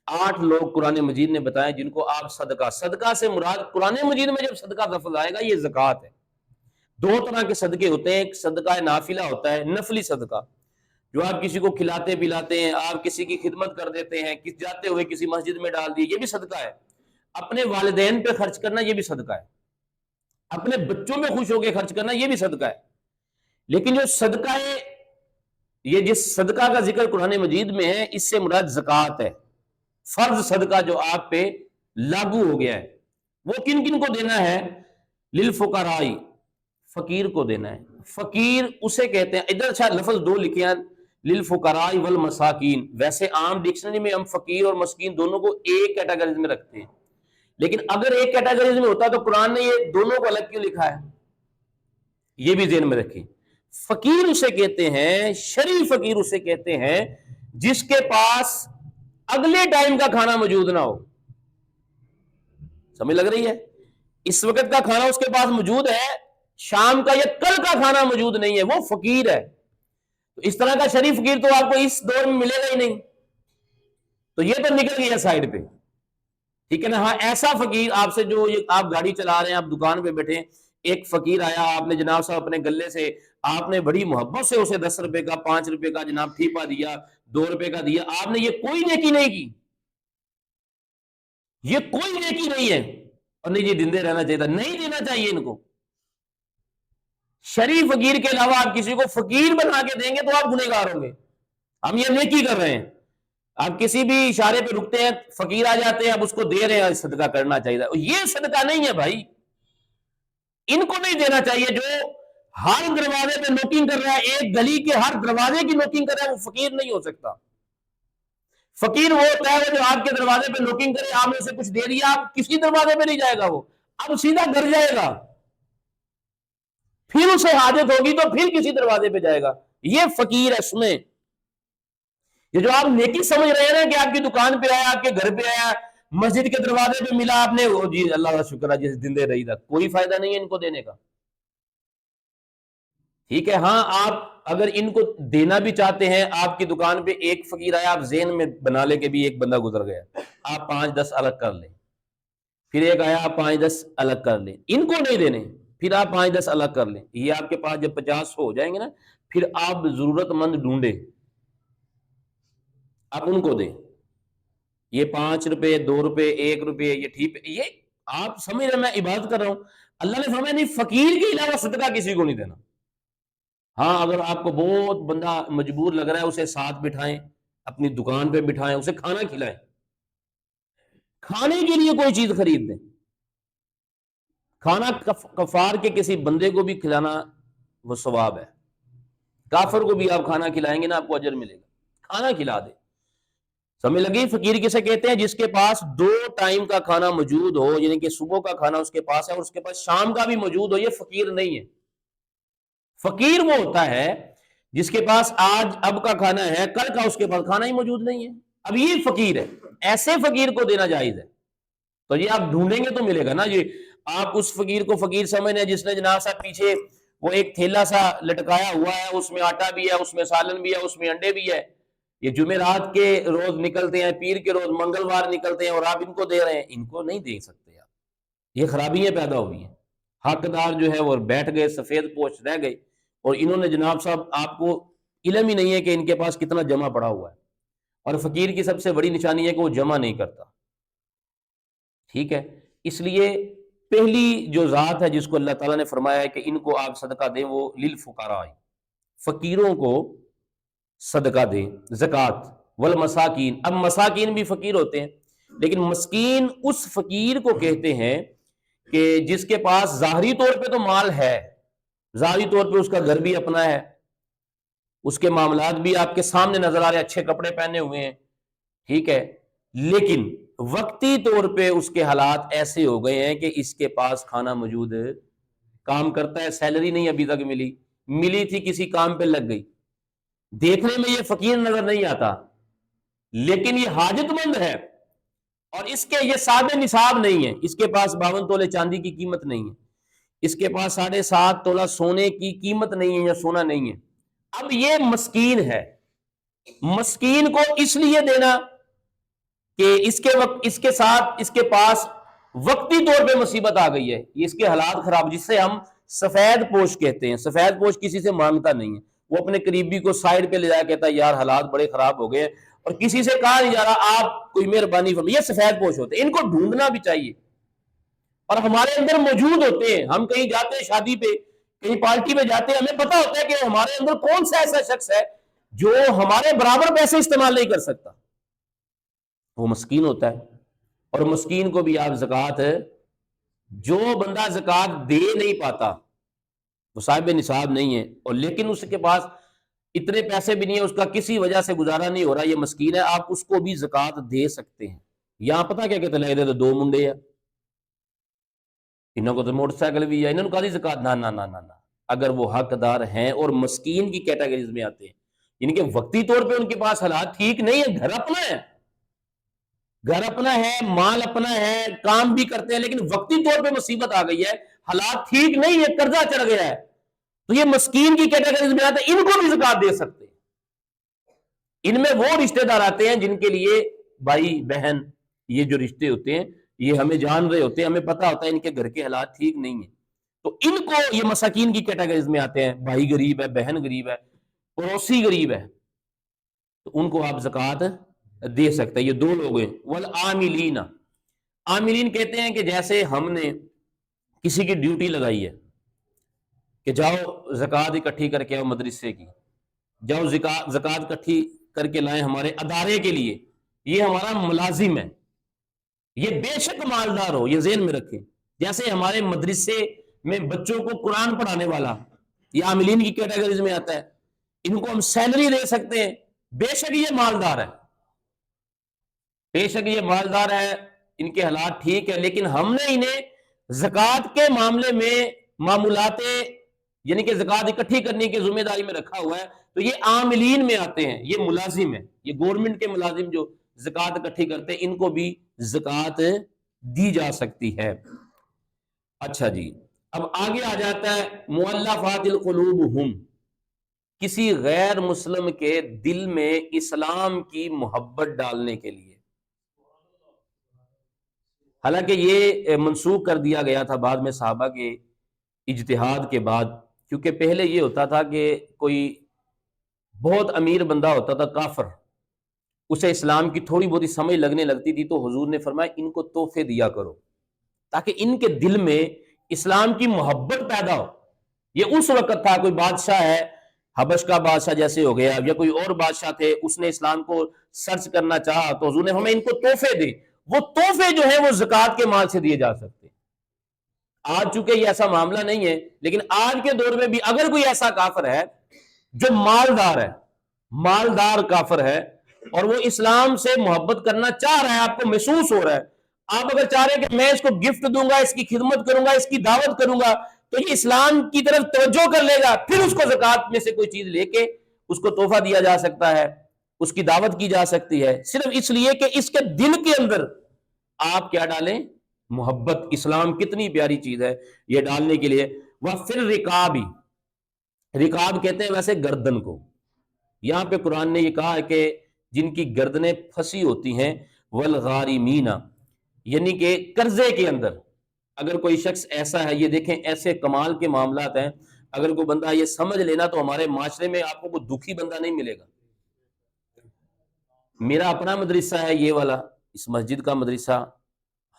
8 لوگ قرآن مجید نے بتائے جن کو آپ صدقہ سے مراد قرآن مجید میں جب صدقہ لفظ آئے گا یہ زکوٰۃ ہے۔ 2 طرح کے صدقے ہوتے ہیں، ایک صدقہ نافلہ ہوتا ہے، نفلی صدقہ جو آپ کسی کو کھلاتے پلاتے ہیں، آپ کسی کی خدمت کر دیتے ہیں، جاتے ہوئے کسی مسجد میں ڈال دی، یہ بھی صدقہ ہے۔ اپنے والدین پہ خرچ کرنا یہ بھی صدقہ ہے، اپنے بچوں میں خوش ہو کے خرچ کرنا یہ بھی صدقہ ہے۔ لیکن جو صدقہ ہے، یہ جس صدقہ کا ذکر قرآن مجید میں ہے اس سے مراد زکوٰۃ ہے، فرض صدقہ جو آپ پہ لاگو ہو گیا ہے۔ وہ کن کن کو دینا ہے؟ للفقراء، فقیر کو دینا ہے۔ فقیر اسے کہتے ہیں، ادھر اچھا لفظ 2 لکھے ہیں، للفقراء والمساکین۔ ویسے عام ڈکشنری میں ہم فقیر اور مسکین دونوں کو ایک کیٹیگریز میں رکھتے ہیں، لیکن اگر ایک کیٹیگریز میں ہوتا تو قرآن نے یہ دونوں کو الگ کیوں لکھا ہے؟ یہ بھی ذہن میں رکھیں۔ فقیر اسے کہتے ہیں، شرعی فقیر اسے کہتے ہیں جس کے پاس اگلے ٹائم کا کھانا موجود نہ ہو۔ سمجھ لگ رہی ہے؟ اس وقت کا کھانا اس کے پاس موجود ہے، شام کا یا کل کا کھانا موجود نہیں ہے، وہ فقیر ہے۔ تو اس طرح کا شرعی فقیر تو آپ کو اس دور میں ملے گا ہی نہیں، تو یہ تو نکل گیا سائڈ پہ، ٹھیک ہے نا۔ ہاں ایسا فقیر آپ سے جو آپ گاڑی چلا رہے ہیں، آپ دکان پہ بیٹھے ہیں، ایک فقیر آیا، آپ نے جناب صاحب اپنے گلے سے آپ نے بڑی محبت سے اسے 10 روپے کا 5 روپے کا جناب ٹھیپا دیا، 2 روپے کا دیا، آپ نے یہ کوئی نیکی نہیں کی، یہ کوئی نیکی نہیں ہے، اور نہیں جی دیندے رہنا چاہیے تھا، نہیں دینا چاہیے ان کو۔ شرعی فقیر کے علاوہ آپ کسی کو فقیر بنا کے دیں گے تو آپ گنہگار ہوں گے۔ ہم یہ نیکی کر رہے ہیں، آپ کسی بھی اشارے پہ رکتے ہیں، فقیر آ جاتے ہیں، آپ اس کو دے رہے ہیں، صدقہ کرنا چاہیے تھا، یہ صدقہ نہیں ہے بھائی، ان کو نہیں دینا چاہیے۔ جو ہر دروازے پہ نوکنگ کر رہا ہے، ایک گلی کے ہر دروازے کی نوکنگ کر رہا ہے، وہ فقیر نہیں ہو سکتا۔ فقیر وہ ہوتا ہے جو آپ کے دروازے پہ نوکنگ کرے، آپ نے اسے کچھ دے دیا، آپ کسی دروازے پہ نہیں جائے گا، وہ اب سیدھا گھر جائے گا، پھر اسے حاجت ہوگی تو پھر کسی دروازے پہ جائے گا، یہ فقیر ہے۔ سنیں، یہ جو آپ نیکی سمجھ رہے ہیں نا کہ آپ کی دکان پہ آیا، آپ کے گھر پہ آیا، مسجد کے دروازے پہ ملا، آپ نے وہ جی اللہ کا شکر ہے جس دن دے رہی تھا، کوئی فائدہ نہیں ہے ان کو دینے کا، ٹھیک ہے۔ ہاں آپ اگر ان کو دینا بھی چاہتے ہیں، آپ کی دکان پہ ایک فقیر آیا، آپ ذہن میں بنا لے کہ بھی ایک بندہ گزر گیا، آپ 5-10 الگ کر لیں، پھر ایک آیا، آپ 5-10 الگ کر لیں، ان کو نہیں دینے، پھر آپ 5-10 الگ کر لیں، یہ آپ کے پاس جب 50 ہو جائیں گے نا، پھر آپ ضرورت مند ڈھونڈیں، آپ ان کو دیں، یہ 5 روپے 2 روپے 1 روپے یہ ٹھیک ہے، یہ آپ سمجھ رہے میں عبادت کر رہا ہوں۔ اللہ نے فرمایا نہیں، فقیر کے علاوہ صدقہ کسی کو نہیں دینا۔ ہاں اگر آپ کو بہت بندہ مجبور لگ رہا ہے، اسے ساتھ بٹھائیں، اپنی دکان پہ بٹھائیں، اسے کھانا کھلائیں، کھانے کے لیے کوئی چیز خرید دیں، کھانا کفار کے کسی بندے کو بھی کھلانا وہ ثواب ہے، کافر کو بھی آپ کھانا کھلائیں گے نا آپ کو اجر ملے گا، کھانا کھلا دیں۔ سمجھ لگی؟ فقیر کسے کہتے ہیں؟ جس کے پاس 2 ٹائم کا کھانا موجود ہو، یعنی کہ صبح کا کھانا اس کے پاس ہے اور اس کے پاس شام کا بھی موجود ہو، یہ فقیر نہیں ہے۔ فقیر وہ ہوتا ہے جس کے پاس آج اب کا کھانا ہے، کل کا اس کے پاس کھانا ہی موجود نہیں ہے، اب یہ فقیر ہے۔ ایسے فقیر کو دینا جائز ہے، تو یہ آپ ڈھونڈیں گے تو ملے گا نا جی۔ آپ اس فقیر کو فقیر سمجھیں جس نے جناب صاحب پیچھے وہ ایک تھیلا سا لٹکایا ہوا ہے، اس میں آٹا بھی ہے، اس میں سالن بھی ہے، اس میں انڈے بھی ہے، یہ جمعرات کے روز نکلتے ہیں، پیر کے روز منگلوار نکلتے ہیں، اور آپ ان کو دے رہے ہیں، ان کو نہیں دے سکتے آپ، یہ خرابیاں پیدا ہوئی ہیں۔ حقدار جو ہے وہ بیٹھ گئے، سفید پوش رہ گئے، اور انہوں نے جناب صاحب آپ کو علم ہی نہیں ہے کہ ان کے پاس کتنا جمع پڑا ہوا ہے، اور فقیر کی سب سے بڑی نشانی ہے کہ وہ جمع نہیں کرتا، ٹھیک ہے۔ اس لیے پہلی جو ذات ہے جس کو اللہ تعالیٰ نے فرمایا ہے کہ ان کو آپ صدقہ دیں، وہ للفقراء، فقیروں کو صدقہ دیں، زکوٰۃ، والمساکین۔ اب مساکین بھی فقیر ہوتے ہیں، لیکن مسکین اس فقیر کو کہتے ہیں کہ جس کے پاس ظاہری طور پہ تو مال ہے، ظاہری طور پہ اس کا گھر بھی اپنا ہے، اس کے معاملات بھی آپ کے سامنے نظر آ رہے ہیں، اچھے کپڑے پہنے ہوئے ہیں، ٹھیک ہے، لیکن وقتی طور پہ اس کے حالات ایسے ہو گئے ہیں کہ اس کے پاس کھانا موجود ہے، کام کرتا ہے، سیلری نہیں ابھی تک ملی تھی، کسی کام پہ لگ گئی، دیکھنے میں یہ فقیر نظر نہیں آتا، لیکن یہ حاجت مند ہے، اور اس کے یہ سادے نصاب نہیں ہے، اس کے پاس 52 تولے چاندی کی قیمت نہیں ہے، اس کے پاس 7.5 تولہ سونے کی قیمت نہیں ہے یا سونا نہیں ہے، اب یہ مسکین ہے۔ مسکین کو اس لیے دینا کہ اس کے ساتھ اس کے پاس وقتی طور پہ مصیبت آ گئی ہے، یہ اس کے حالات خراب، جس سے ہم سفید پوش کہتے ہیں. سفید پوش کسی سے مانگتا نہیں ہے، وہ اپنے قریبی کو سائڈ پہ لے جا کہتا ہے یار حالات بڑے خراب ہو گئے ہیں، اور کسی سے کہا نہیں جا رہا آپ کوئی مہربانی فرمائیے. یہ سفید پوش ہوتے ہیں، ان کو ڈھونڈنا بھی چاہیے اور ہمارے اندر موجود ہوتے ہیں. ہم کہیں جاتے ہیں شادی پہ، کہیں پارٹی میں جاتے ہیں، ہمیں پتا ہوتا ہے کہ ہمارے اندر کون سا ایسا شخص ہے جو ہمارے برابر پیسے استعمال نہیں کر سکتا، وہ مسکین ہوتا ہے. اور مسکین کو بھی آپ زکوٰۃ، جو بندہ زکوٰۃ دے نہیں پاتا، وہ صاحب نصاب نہیں ہے، اور لیکن اس کے پاس اتنے پیسے بھی نہیں ہے، اس کا کسی وجہ سے گزارا نہیں ہو رہا، یہ مسکین ہے، آپ اس کو بھی زکوٰۃ دے سکتے ہیں. یہاں پتہ کیا کہتے لگے تو دو منڈے ہیں، انہوں کو تو موٹر سائیکل بھی ہے، انہوں نے کہا دی زکوٰۃ، نہ اگر وہ حقدار ہیں اور مسکین کی کیٹیگریز میں آتے ہیں، یعنی کہ وقتی طور پہ ان کے پاس حالات ٹھیک نہیں ہے، گھر اپنا ہے، مال اپنا ہے، کام بھی کرتے ہیں، لیکن وقتی طور پہ مصیبت آ گئی ہے، حالات ٹھیک نہیں ہے، قرضہ چڑھ گیا ہے، تو یہ مسکین کی کیٹیگریز میں آتے ہیں، ان کو بھی زکوٰۃ دے سکتے ہیں. ان میں وہ رشتہ دار آتے ہیں جن کے لیے بھائی بہن، یہ جو رشتے ہوتے ہیں یہ ہمیں جان رہے ہوتے ہیں، ہمیں پتا ہوتا ہے ان کے گھر کے حالات ٹھیک نہیں ہیں، تو ان کو یہ مساکین کی کیٹیگریز میں آتے ہیں. بھائی غریب ہے، بہن غریب ہے، پڑوسی غریب ہے، تو ان کو آپ زکوٰۃ دے سکتے ہیں. یہ دو لوگ ہیں. والعاملین، عاملین کہتے ہیں کہ جیسے ہم نے کسی کی ڈیوٹی لگائی ہے کہ جاؤ زکوٰۃ اکٹھی کر کے آؤ مدرسے کی، جاؤ زکوٰۃ اکٹھی کر کے لائیں ہمارے ادارے کے لیے، یہ ہمارا ملازم ہے، یہ بے شک مالدار ہو، یہ ذہن میں رکھیں. جیسے ہمارے مدرسے میں بچوں کو قرآن پڑھانے والا، یہ عاملین کی کیٹیگریز میں آتا ہے، ان کو ہم سیلری دے سکتے ہیں، بے شک یہ مالدار ہے، بے شک یہ مالدار ہے، ان کے حالات ٹھیک ہے، لیکن ہم نے انہیں زکوٰۃ کے معاملے میں معمولات، یعنی کہ زکوٰۃ اکٹھی کرنے کی ذمہ داری میں رکھا ہوا ہے، تو یہ عاملین میں آتے ہیں، یہ ملازم ہیں، یہ گورنمنٹ کے ملازم جو زکوٰۃ اکٹھی کرتے ہیں، ان کو بھی زکوٰۃ دی جا سکتی ہے. اچھا جی، اب آگے آ جاتا ہے مؤلفات القلوبہم، کسی غیر مسلم کے دل میں اسلام کی محبت ڈالنے کے لیے. حالانکہ یہ منسوخ کر دیا گیا تھا بعد میں صحابہ کے اجتہاد کے بعد، کیونکہ پہلے یہ ہوتا تھا کہ کوئی بہت امیر بندہ ہوتا تھا کافر، اسے اسلام کی تھوڑی بہت سمجھ لگنے لگتی تھی تو حضور نے فرمایا ان کو تحفے دیا کرو تاکہ ان کے دل میں اسلام کی محبت پیدا ہو. یہ اس وقت تھا، کوئی بادشاہ ہے، حبش کا بادشاہ جیسے ہو گیا، یا کوئی اور بادشاہ تھے، اس نے اسلام کو سرچ کرنا چاہا تو حضور نے فرمایا ان کو تحفے دے. وہ تحفے جو ہیں وہ زکوٰۃ کے مال سے دیے جا سکتے. آج چونکہ یہ ایسا معاملہ نہیں ہے، لیکن آج کے دور میں بھی اگر کوئی ایسا کافر ہے جو مالدار ہے، مالدار کافر ہے، اور وہ اسلام سے محبت کرنا چاہ رہا ہے، آپ کو محسوس ہو رہا ہے، آپ اگر چاہ رہے ہیں کہ میں اس کو گفٹ دوں گا، اس کی خدمت کروں گا، اس کی دعوت کروں گا، تو یہ اسلام کی طرف توجہ کر لے گا، پھر اس کو زکوٰۃ میں سے کوئی چیز لے کے اس کو تحفہ دیا جا سکتا ہے، اس کی دعوت کی جا سکتی ہے، صرف اس لیے کہ اس کے دل کے اندر آپ کیا ڈالیں؟ محبت. اسلام کتنی پیاری چیز ہے یہ ڈالنے کے لیے. وَفِي الرِّقَابِ، رکاب کہتے ہیں ویسے گردن کو، یہاں پہ قرآن نے یہ کہا ہے کہ جن کی گردنیں پھنسی ہوتی ہیں، والغارمین، یعنی کہ قرضے کے اندر. اگر کوئی شخص ایسا ہے، یہ دیکھیں ایسے کمال کے معاملات ہیں، اگر کوئی بندہ یہ سمجھ لینا تو ہمارے معاشرے میں آپ کو کوئی دکھی بندہ نہیں ملے گا. میرا اپنا مدرسہ ہے یہ والا، اس مسجد کا مدرسہ،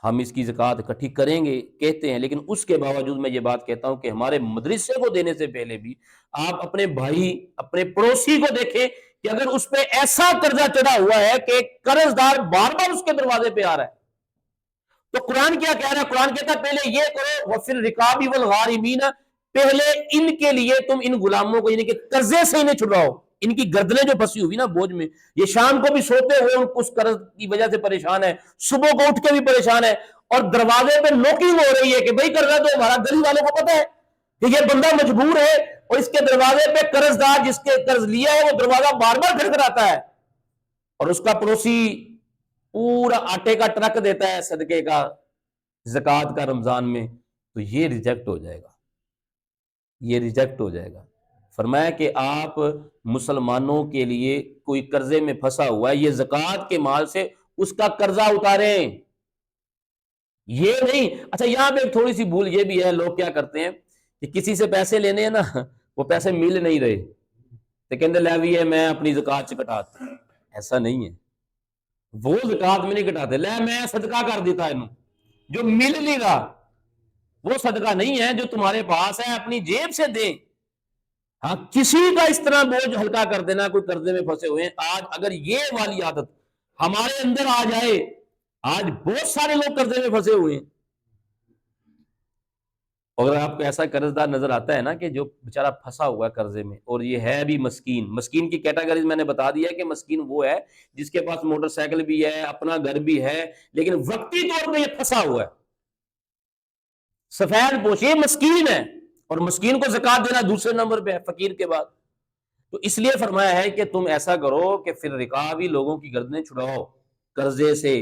ہم اس کی زکوٰۃ اکٹھی کریں گے کہتے ہیں، لیکن اس کے باوجود میں یہ بات کہتا ہوں کہ ہمارے مدرسے کو دینے سے پہلے بھی آپ اپنے بھائی، اپنے پڑوسی کو دیکھیں کہ اگر اس پہ ایسا قرضہ چڑھا ہوا ہے کہ قرض دار بار بار اس کے دروازے پہ آ رہا ہے، تو قرآن کیا کہہ رہا ہے؟ قرآن کہتا ہے پہلے یہ کرو، وَفِي الرِّقَابِ وَالْغَارِمِينَ، پہلے ان کے لیے تم ان غلاموں کو، یعنی کہ قرضے سے انہیں چھڑاؤ، ان کی گردنیں جو پھنسی ہوئی نا بوجھ میں، یہ شام کو بھی سوتے ہوئے اس قرض کی وجہ سے پریشان ہے، صبح کو اٹھ کے بھی پریشان ہے، اور دروازے پہ نوکنگ ہو رہی ہے کہ بھائی قرضہ تو ہمارا، گلی والوں کو پتہ ہے کہ یہ بندہ مجبور ہے، اور اس کے دروازے پہ قرض دار جس کے قرض لیا ہے وہ دروازہ بار بار کھٹکھٹاتا ہے، اور اس کا پڑوسی پورا آٹے کا ٹرک دیتا ہے صدقے کا، زکوٰۃ کا، رمضان میں، تو یہ ریجیکٹ ہو جائے گا، یہ ریجیکٹ ہو جائے گا. فرمایا کہ آپ مسلمانوں کے لیے کوئی قرضے میں پھنسا ہوا ہے، یہ زکوٰۃ کے مال سے اس کا قرضہ اتاریں، یہ نہیں۔ اچھا یہاں پہ ایک تھوڑی سی بھول یہ بھی ہے، لوگ کیا کرتے ہیں کہ کسی سے پیسے لینے ہیں نا، وہ پیسے مل نہیں رہے تو کہتے لے بھی ہے میں اپنی زکات کٹاتا، ایسا نہیں ہے، وہ زکات میں نہیں کٹاتے، لے میں صدقہ کر دیتا ہے، جو مل نہیں رہا وہ صدقہ نہیں ہے، جو تمہارے پاس ہے اپنی جیب سے دیں۔ ہاں کسی کا اس طرح بوجھ ہلکا کر دینا، کوئی قرضے میں پھنسے ہوئے ہیں، آج اگر یہ والی عادت ہمارے اندر آ جائے، آج بہت سارے لوگ قرضے میں پھنسے ہوئے ہیں، اگر آپ کو ایسا قرض دار نظر آتا ہے نا کہ جو بیچارہ پھنسا ہوا ہے قرضے میں، اور یہ ہے بھی مسکین، مسکین کی کیٹاگریز میں نے بتا دیا ہے کہ مسکین وہ ہے جس کے پاس موٹر سائیکل بھی ہے، اپنا گھر بھی ہے، لیکن وقتی طور پہ یہ پھنسا ہوا ہے، سفید پوش، یہ مسکین ہے، اور مسکین کو زکات دینا دوسرے نمبر پہ ہے فقیر کے بعد۔ تو اس لیے فرمایا ہے کہ تم ایسا کرو کہ پھر رقابی لوگوں کی گردنیں چھڑاؤ قرضے سے،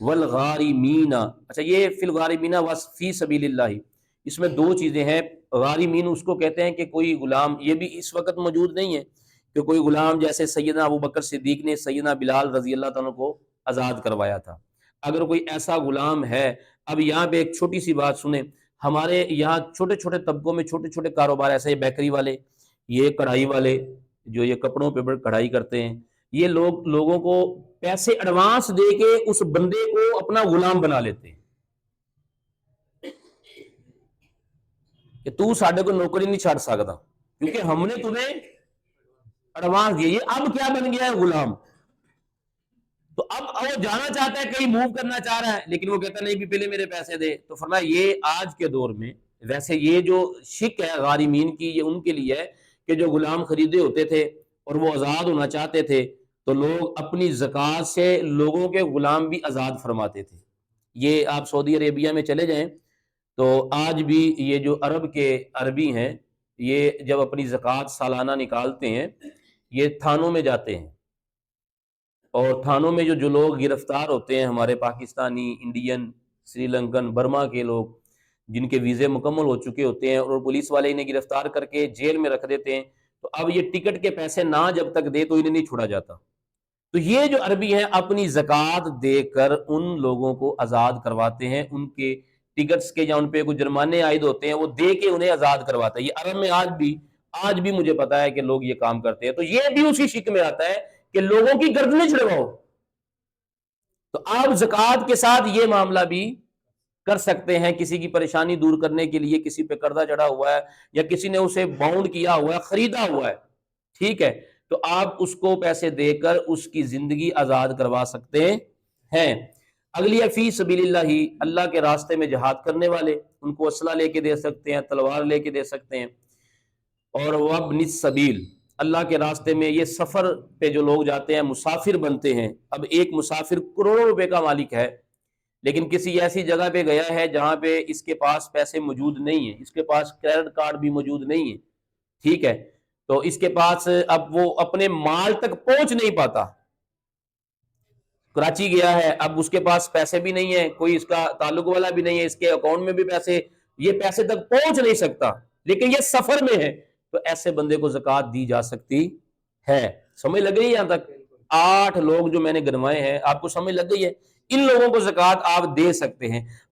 والغارمین، اچھا یہ فی الغارمین فی سبیل اللہ، اس میں دو چیزیں ہیں، غارمین اس کو کہتے ہیں کہ کوئی غلام، یہ بھی اس وقت موجود نہیں ہے کہ کوئی غلام جیسے سیدنا ابو بکر صدیق نے سیدنا بلال رضی اللہ تعالیٰ کو آزاد کروایا تھا، اگر کوئی ایسا غلام ہے۔ اب یہاں پہ ایک چھوٹی سی بات سنیں، ہمارے یہاں چھوٹے چھوٹے طبقوں میں چھوٹے چھوٹے کاروبار، ایسے یہ بیکری والے، یہ کڑھائی والے جو یہ کپڑوں پہ کڑھائی کرتے ہیں، یہ لوگ لوگوں کو پیسے ایڈوانس دے کے اس بندے کو اپنا غلام بنا لیتے ہیں کہ تو ساڈے کو نوکری نہیں چھاڑ سکتا کیونکہ ہم نے تمہیں ایڈوانس دیا۔ یہ اب کیا بن گیا ہے؟ غلام۔ تو اب وہ جانا چاہتا ہے، کہیں موو کرنا چاہ رہا ہے، لیکن وہ کہتا نہیں بھی پہلے میرے پیسے دے۔ تو فرمایا یہ آج کے دور میں، ویسے یہ جو شک ہے غارمین کی، یہ ان کے لیے ہے کہ جو غلام خریدے ہوتے تھے اور وہ آزاد ہونا چاہتے تھے، تو لوگ اپنی زکات سے لوگوں کے غلام بھی آزاد فرماتے تھے۔ یہ آپ سعودی عربیہ میں چلے جائیں تو آج بھی یہ جو عرب کے عربی ہیں، یہ جب اپنی زکات سالانہ نکالتے ہیں، یہ تھانوں میں جاتے ہیں، اور تھانوں میں جو لوگ گرفتار ہوتے ہیں، ہمارے پاکستانی، انڈین، سری لنکن، برما کے لوگ جن کے ویزے مکمل ہو چکے ہوتے ہیں، اور پولیس والے انہیں گرفتار کر کے جیل میں رکھ دیتے ہیں، تو اب یہ ٹکٹ کے پیسے نہ جب تک دے تو انہیں نہیں چھوڑا جاتا۔ تو یہ جو عربی ہیں اپنی زکات دے کر ان لوگوں کو آزاد کرواتے ہیں، ان کے ٹکٹس کے یا ان پہ کوئی جرمانے عائد ہوتے ہیں وہ دے کے انہیں آزاد کرواتا ہے۔ یہ عرب میں آج بھی مجھے پتا ہے کہ لوگ یہ کام کرتے ہیں۔ تو یہ بھی اسی شک میں آتا ہے کہ لوگوں کی گردنیں چھڑواؤ۔ تو آپ زکات کے ساتھ یہ معاملہ بھی کر سکتے ہیں، کسی کی پریشانی دور کرنے کے لیے، کسی پہ قرضہ چڑھا ہوا ہے یا کسی نے اسے باؤنڈ کیا ہوا ہے، خریدا ہوا ہے، ٹھیک ہے، تو آپ اس کو پیسے دے کر اس کی زندگی آزاد کروا سکتے ہیں۔ اگلی ہے فی سبیل اللہ، اللہ کے راستے میں جہاد کرنے والے، ان کو اسلحہ لے کے دے سکتے ہیں، تلوار لے کے دے سکتے ہیں۔ اور وابن السبیل، اللہ کے راستے میں یہ سفر پہ جو لوگ جاتے ہیں مسافر بنتے ہیں۔ اب ایک مسافر کروڑوں روپے کا مالک ہے، لیکن کسی ایسی جگہ پہ گیا ہے جہاں پہ اس کے پاس پیسے موجود نہیں ہیں، اس کے پاس کریڈٹ کارڈ بھی موجود نہیں ہے، ٹھیک ہے، تو اس کے پاس اب وہ اپنے مال تک پہنچ نہیں پاتا۔ کراچی گیا ہے، اب اس کے پاس پیسے بھی نہیں ہے، کوئی اس کا تعلق والا بھی نہیں ہے، اس کے اکاؤنٹ میں بھی پیسے، یہ پیسے تک پہنچ نہیں سکتا، لیکن یہ سفر میں ہے، تو ایسے بندے کو زکات دی جا سکتی ہے۔ سمجھ لگ رہی ہے؟ یہاں تک 8 لوگ جو میں نے گنوائے ہیں، آپ کو سمجھ لگ گئی ہے؟ ان لوگوں کو زکات آپ دے سکتے ہیں۔